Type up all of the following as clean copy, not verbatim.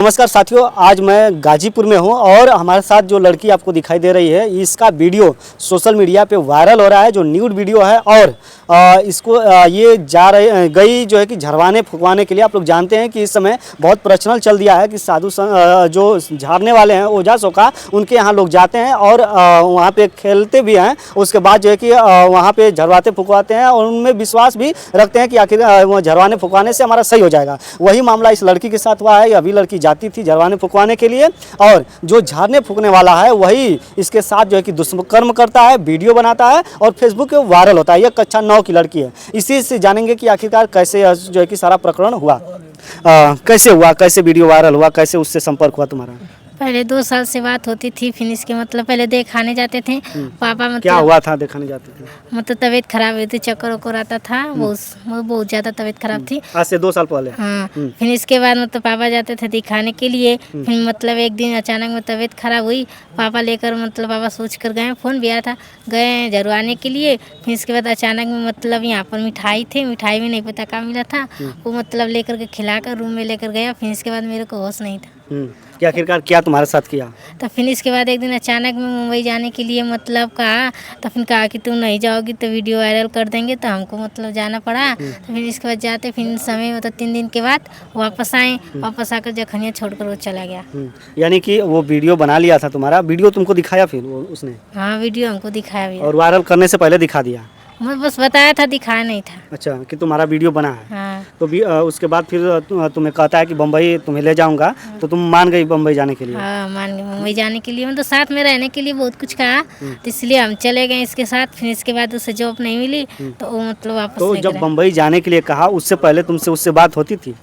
नमस्कार साथियों, आज मैं गाजीपुर में हूं और हमारे साथ जो लड़की आपको दिखाई दे रही है इसका वीडियो सोशल मीडिया पे वायरल हो रहा है। जो न्यूड वीडियो है और इसको ये गई जो है कि झरवाने फुकवाने के लिए। आप लोग जानते हैं कि इस समय बहुत प्रचलन चल दिया है कि जो झाड़ने वाले हैं ओझा सोका, उनके यहाँ लोग जाते हैं और वहाँ पे खेलते भी हैं। उसके बाद जो है कि वहाँ पे झरवाते फुकवाते हैं और उनमें विश्वास भी रखते हैं कि आखिर झरवाने फुकवाने से हमारा सही हो जाएगा। वही मामला इस लड़की के साथ हुआ है। अभी लड़की जाती थी झरवाने फुकवाने के लिए और जो झाड़ने फूकने वाला है वही इसके साथ जो है कि दुष्कर्म करता है, वीडियो बनाता है और फेसबुक पे वायरल होता है। यह कक्षा 9 की लड़की है। इसी से जानेंगे कि आखिरकार कैसे जो है कि सारा प्रकरण हुआ, कैसे हुआ, कैसे वीडियो वायरल हुआ, कैसे उससे संपर्क हुआ तुम्हारा। पहले 2 साल से बात होती थी, फिर इसके मतलब पहले दिखाने जाते थे पापा। मतलब क्या हुआ था दिखाने जाते थे? मतलब तबीयत खराब हुई थी, चक्कर वक्कर आता था, बहुत ज़्यादा तबीयत खराब थी। आज से 2 साल पहले। हाँ, फिर इसके बाद मतलब पापा जाते थे दिखाने के लिए। फिर मतलब एक दिन अचानक में तबीयत खराब हुई, पापा लेकर मतलब पापा सोच कर गए, फ़ोन भी आया था, गए झरवाने के लिए। फिर इसके बाद अचानक में मतलब यहाँ पर मिठाई थे, मिठाई में नहीं पता क्या मिला था, वो मतलब लेकर के खिलाकर रूम में लेकर गया। फिर इसके बाद मेरे को होश नहीं था क्या आखिरकार क्या तुम्हारे साथ किया? तो फिर इसके बाद एक दिन अचानक में मुंबई जाने के लिए मतलब कहा, तो फिर कहा कि तुम नहीं जाओगी तो वीडियो वायरल कर देंगे, तो हमको मतलब जाना पड़ा। तो फिर इसके बाद जाते, फिर समय मतलब 3 दिन के बाद वापस आए। वापस आकर जखनिया छोड़कर वो चला गया। यानी कि वो वीडियो बना लिया था तुम्हारा, वीडियो तुमको दिखाया फिर वो उसने? हाँ, वीडियो हमको दिखाया भी और वायरल करने से पहले दिखा दिया? मैं बस बताया था, दिखाया नहीं था। अच्छा, कि तुम्हारा वीडियो बना है। हाँ। तो उसके बाद फिर तुम्हें कहता है कि बम्बई तुम्हें ले जाऊंगा, तो तुम मान गई बम्बई जाने के लिए? हाँ, मान गए मुंबई जाने के लिए। मतलब साथ में रहने के लिए बहुत कुछ कहा, तो इसलिए हम चले गए इसके साथ। फिर इसके बाद उसे जॉब नहीं मिली तो वो मतलब वापस तो लेकर जब आए। बम्बई जाने के लिए कहा उससे पहले तुमसे उससे बात होती थी?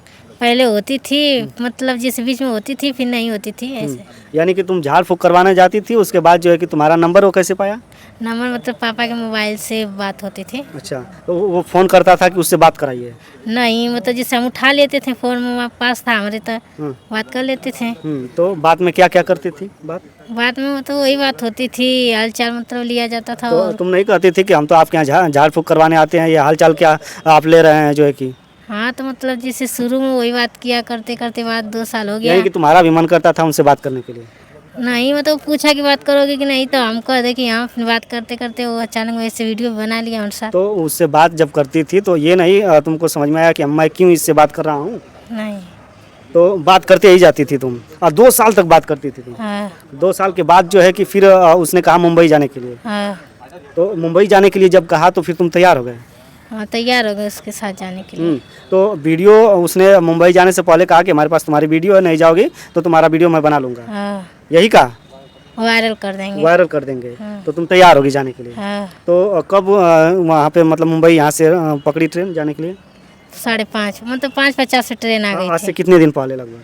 पहले होती थी, मतलब जिस बीच में होती थी, फिर नहीं होती थी ऐसे। यानी कि तुम झाड़ फूक करवाने जाती थी, उसके बाद जो है कि तुम्हारा नंबर वो कैसे पाया? नंबर मतलब पापा के मोबाइल से बात होती थी। अच्छा, तो वो फ़ोन करता था कि उससे बात कराइए? नहीं, मतलब जैसे हम उठा लेते थे, फ़ोन में पास था हमारे, तो बात कर लेते थे। तो बाद में क्या क्या करती थी बात? बाद में मतलब वही बात होती थी, हाल चाल मतलब लिया जाता था। तो और तुम नहीं कहती थी कि हम तो आपके यहाँ झाड़ फूक करवाने आते हैं, ये हाल चाल क्या आप ले रहे हैं जो है कि? हाँ, तो मतलब जैसे शुरू में वही बात किया, करते करते बाद 2 साल हो गया। यानी कि तुम्हारा भी मन करता था उनसे बात करने के लिए? नहीं, मतलब पूछा कि बात करोगे कि नहीं, तो हम कह दे कि हाँ। फिर बात करते करते वो अचानक वैसे वीडियो बना लिया उनके साथ। तो उससे बात जब करती थी तो ये नहीं तुमको समझ में आया कि मैं क्यों इससे बात कर रहा हूँ? नहीं। तो बात करते ही जाती थी तुम, और 2 साल तक बात करती थी तुम? हाँ। 2 साल के बाद जो है कि फिर उसने कहा मुंबई जाने के लिए। हाँ। तो मुंबई जाने के लिए जब कहा तो फिर तुम तैयार हो गए? हाँ, तैयार हो गए उसके साथ जाने के लिए। तो वीडियो उसने मुंबई जाने से पहले कहा कि हमारे पास तुम्हारी वीडियो है, नहीं जाओगी तो तुम्हारा वीडियो मैं बना लूँगा, हाँ, यही कहा? वायरल कर देंगे। वायरल कर देंगे। हाँ। तो तुम तैयार होगी जाने के लिए? हाँ। तो कब वहाँ पे मतलब मुंबई यहाँ से पकड़ी ट्रेन जाने के लिए? 5:30 मतलब 5:50 से ट्रेन आ गई आज से थी। कितने दिन पहले लगभग?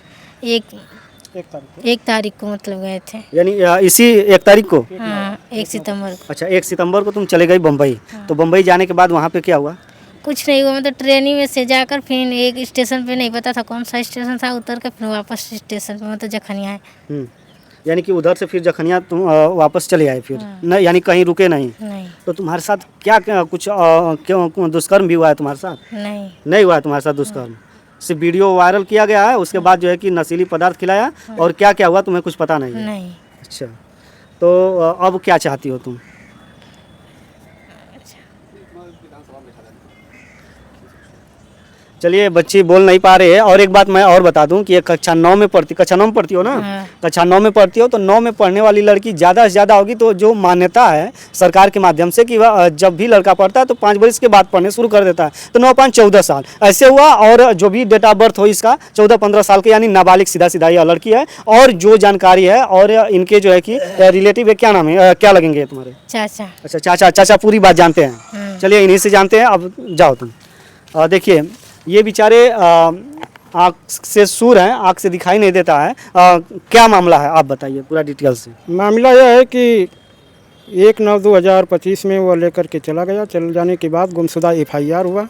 एक तारीख को मतलब गए थे। यानी इसी 1 तारीख को? हाँ, 1 सितंबर को। अच्छा, 1 सितंबर को तुम चले गई बम्बई। तो बम्बई जाने के बाद वहाँ पे क्या हुआ? कुछ नहीं हुआ, मतलब ट्रेन ही में से जाकर फिर एक स्टेशन पे, नहीं पता था कौन सा स्टेशन था, उतर कर फिर वापस स्टेशन पे मतलब जखनिया है। यानी कि उधर से फिर जखनिया तुम वापस चले आए फिर? नहीं, यानी कहीं रुके नहीं? नहीं। तो तुम्हारे साथ क्या कुछ क्यों दुष्कर्म भी हुआ है तुम्हारे साथ? नहीं। नहीं हुआ है तुम्हारे साथ दुष्कर्म? सिर्फ वीडियो वायरल किया गया है, उसके बाद जो है कि नशीली पदार्थ खिलाया, और क्या क्या हुआ तुम्हें कुछ पता नहीं है? नहीं। अच्छा, तो अब क्या चाहती हो तुम? चलिए, बच्ची बोल नहीं पा रही है। और एक बात मैं और बता दूं कि ये कक्षा 9 में पढ़ती हो ना? हाँ। कक्षा 9 में पढ़ती हो तो 9 में पढ़ने वाली लड़की ज़्यादा से ज़्यादा होगी। तो जो मान्यता है सरकार के माध्यम से कि वह जब भी लड़का पढ़ता है तो 5 वर्ष के बाद पढ़ने शुरू कर देता है, तो 9-5 14 साल ऐसे हुआ। और जो भी डेट ऑफ बर्थ हो इसका 14-15 साल के, यानी नाबालिग सीधा सीधा यह लड़की है। और जो जानकारी है और इनके जो है कि रिलेटिव है, क्या नाम है, क्या लगेंगे तुम्हारे? चाचा। अच्छा, चाचा पूरी बात जानते हैं। चलिए, इन्हीं से जानते हैं। अब जाओ तुम। देखिए, ये बेचारे आँख से सूर हैं, आँख से दिखाई नहीं देता है। क्या मामला है आप बताइए पूरा डिटेल से। मामला यह है कि 1/9/2025 में वो लेकर के चला गया। चल जाने के बाद गुमशुदा FIR हुआ।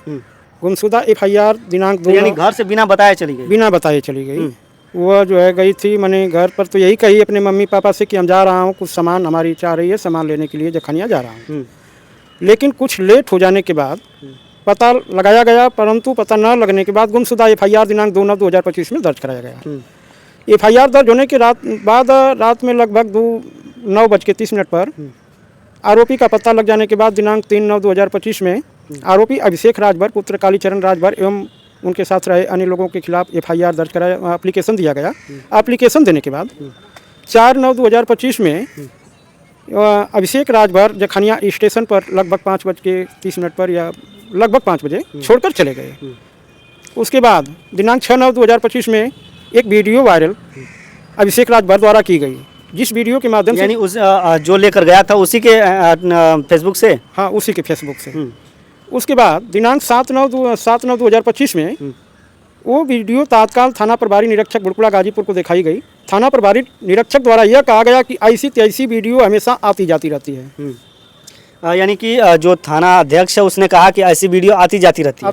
गुमशुदा FIR दिनांक 2 यानी घर से बिना बताए चली गई? बिना बताए चली गई। वो जो है गई थी, मैंने घर पर तो यही कही अपने मम्मी पापा से कि हम जा रहा हूँ, कुछ सामान हमारी चाह रही है, सामान लेने के लिए जखनिया जा रहा हूँ। लेकिन कुछ लेट हो जाने के बाद पता लगाया गया, परंतु पता न लगने के बाद गुमशुदा FIR दिनांक 2/9/2025 में दर्ज कराया गया। FIR दर्ज होने के बाद रात में लगभग 9:30 पर आरोपी का पता लग जाने के बाद दिनांक 3/9/2025 में आरोपी अभिषेक राजभर पुत्र कालीचरण राजभर एवं उनके साथ रहे अन्य लोगों के खिलाफ FIR दर्ज कराया, एप्लीकेशन दिया गया। एप्लीकेशन देने के बाद 4/9/2025 में अभिषेक राजभर जखनिया स्टेशन पर लगभग 5:30 पर या लगभग 5 बजे छोड़कर चले गए। उसके बाद दिनांक 6/9/2025 में एक वीडियो वायरल अभिषेक राजभर द्वारा की गई, जिस वीडियो के माध्यम से यानी उस जो लेकर गया था उसी के फेसबुक से? हाँ, उसी के फेसबुक से। उसके बाद दिनांक 7/9/2025 में वो वीडियो तत्काल थाना प्रभारी निरीक्षक बुड़कुला गाजीपुर को दिखाई गई। थाना प्रभारी निरीक्षक द्वारा यह कहा गया कि ऐसी तैसी वीडियो हमेशा आती जाती रहती है। यानी कि जो थाना अध्यक्ष है उसने कहा कि ऐसी वीडियो आती जाती रहती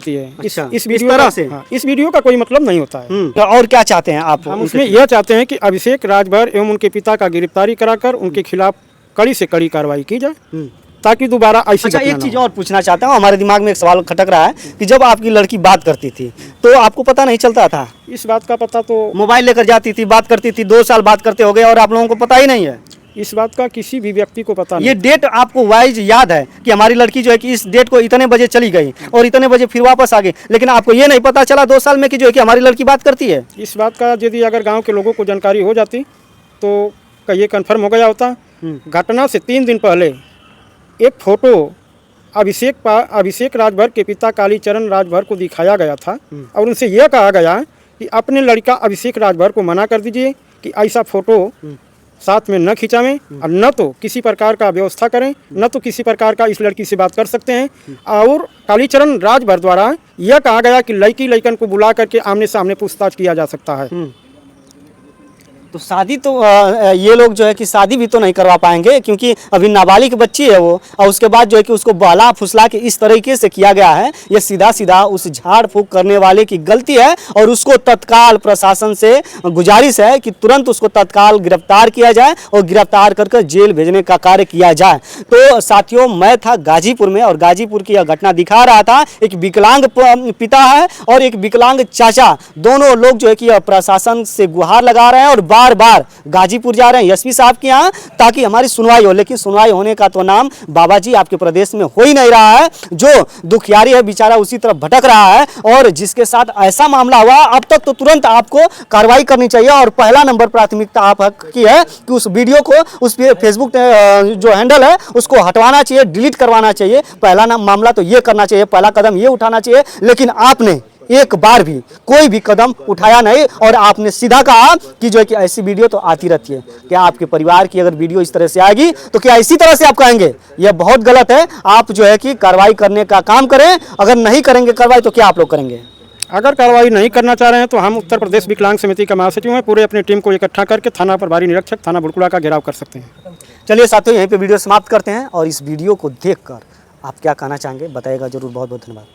है। अच्छा, इस वीडियो से इस वीडियो का कोई मतलब नहीं होता है। तो और क्या चाहते हैं आप? हम उसमें यह चाहते हैं कि अभिषेक राजभर एवं उनके पिता का गिरफ्तारी कराकर उनके खिलाफ कड़ी से कड़ी कार्रवाई की जाए ताकि दोबारा ऐसी अच्छा, घटना एक ना चीज हो। और पूछना चाहता हूँ, हमारे दिमाग में एक सवाल खटक रहा है कि जब आपकी लड़की बात करती थी तो आपको पता नहीं चलता था? इस बात का पता तो मोबाइल लेकर जाती थी, बात करती थी, 2 साल बात करते हो गए और आप लोगों को पता ही नहीं है? इस बात का किसी भी व्यक्ति को पता नहीं। ये डेट आपको वाइज याद है कि हमारी लड़की जो है कि इस डेट को इतने बजे चली गई और इतने बजे फिर वापस आ गई, लेकिन आपको ये नहीं पता चला 2 साल में कि जो है कि हमारी लड़की बात करती है? इस बात का यदि अगर गांव के लोगों को जानकारी हो जाती तो ये कन्फर्म हो गया होता। घटना से 3 दिन पहले एक फोटो अभिषेक राजभर के पिता कालीचरण राजभर को दिखाया गया था और उनसे यह कहा गया कि अपने लड़का अभिषेक राजभर को मना कर दीजिए कि ऐसा फोटो साथ में न खिंचावें और न तो किसी प्रकार का व्यवस्था करें, न तो किसी प्रकार का इस लड़की से बात कर सकते हैं। और कालीचरण राजभर द्वारा यह कहा गया कि लड़कन को बुला करके आमने सामने पूछताछ किया जा सकता है। तो शादी तो ये लोग जो है कि शादी भी तो नहीं करवा पाएंगे क्योंकि अभी नाबालिग बच्ची है वो, और उसके बाद जो है कि उसको बहला फुसला के इस तरीके से किया गया है। ये सीधा सीधा उस झाड़ फूक करने वाले की गलती है और उसको तत्काल प्रशासन से गुजारिश है कि तुरंत उसको तत्काल गिरफ्तार किया जाए और गिरफ्तार कर जेल भेजने का कार्य किया जाए। तो साथियों, मैं था गाजीपुर में और गाजीपुर की यह घटना दिखा रहा था। एक विकलांग पिता है और एक विकलांग चाचा, दोनों लोग जो है कि प्रशासन से गुहार लगा रहे हैं और बार बार गाजीपुर जा रहे हैं एसपी साहब के यहाँ ताकि हमारी सुनवाई हो, लेकिन सुनवाई होने का तो नाम बाबा जी आपके प्रदेश में हो ही नहीं रहा है। जो दुखियारी है बेचारा उसी तरफ भटक रहा है और जिसके साथ ऐसा मामला हुआ अब तक तो तुरंत आपको कार्रवाई करनी चाहिए और पहला नंबर प्राथमिकता आप की है कि उस वीडियो को, उस फेसबुक जो हैंडल है उसको हटवाना चाहिए, डिलीट करवाना चाहिए। पहला मामला तो ये करना चाहिए, पहला कदम ये उठाना चाहिए, लेकिन आपने एक बार भी कोई भी कदम उठाया नहीं और आपने सीधा कहा कि जो है कि ऐसी वीडियो तो आती रहती है। क्या आपके परिवार की अगर वीडियो इस तरह से आएगी तो क्या इसी तरह से आप कहेंगे? यह बहुत गलत है। आप जो है कि कार्रवाई करने का काम करें। अगर नहीं करेंगे कार्रवाई तो क्या आप लोग करेंगे? अगर कार्रवाई नहीं करना चाह रहे हैं तो हम उत्तर प्रदेश विकलांग समिति का महासचिव हैं, पूरे अपनी टीम को इकट्ठा करके थाना प्रभारी निरीक्षक थाना बुड़कुला का घेराव कर सकते हैं। चलिए साथियों, यहीं पे वीडियो समाप्त करते हैं और इस वीडियो को देखकर आप क्या कहना चाहेंगे बताइएगा जरूर। बहुत बहुत धन्यवाद।